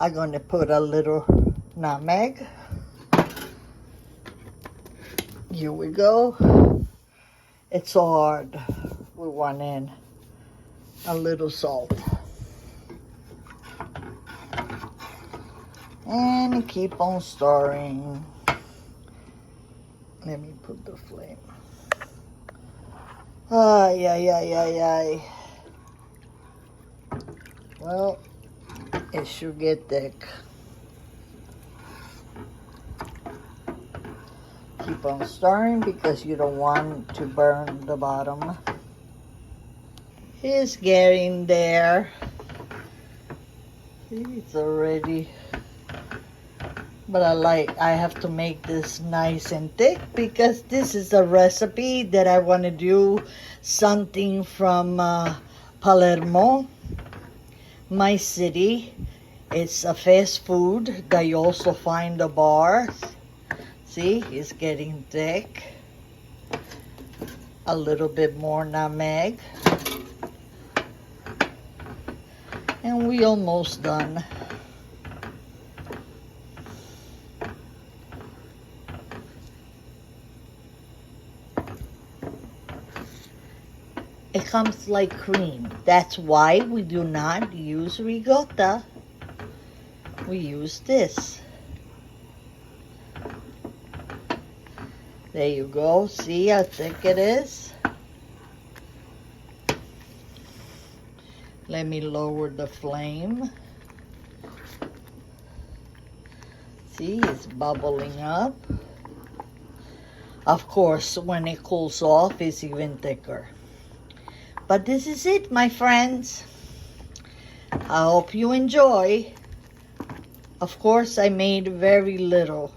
I'm going to put a little nutmeg. Here we go. It's so hard. We want in a little salt. And keep on stirring. Let me put the flame. Ay, ay, ay, ay, ay. Well, it should get thick. Keep on stirring because you don't want to burn the bottom. It's getting there. It's already, but I have to make this nice and thick because this is a recipe that I want to do something from Palermo, my city. It's a fast food that you also find the bars. See, it's getting thick. A little bit more nutmeg. And we almost done. It comes like cream. That's why we do not use ricotta. We use this. There you go. See how thick it is? Let me lower the flame. See, it's bubbling up. Of course, when it cools off, it's even thicker. But this is it, my friends. I hope you enjoy. Of course, I made very little.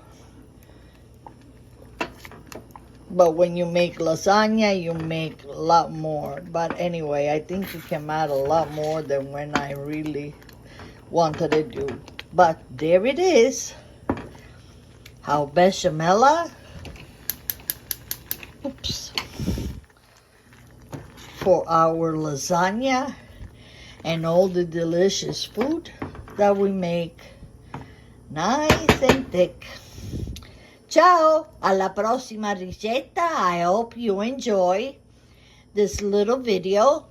But when you make lasagna, you make a lot more. But anyway, I think you can add a lot more than when I really wanted to do. But there it is. Our besciamella. Oops. For our lasagna and all the delicious food that we make. Nice and thick. Ciao! Alla prossima ricetta. I hope you enjoy this little video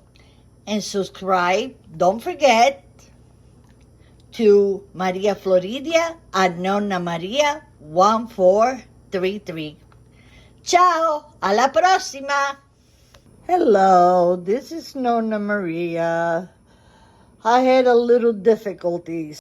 and subscribe. Don't forget to Maria Floridia at Nonna Maria 1433. Ciao! Alla prossima! Hello, this is Nonna Maria. I had a little difficulties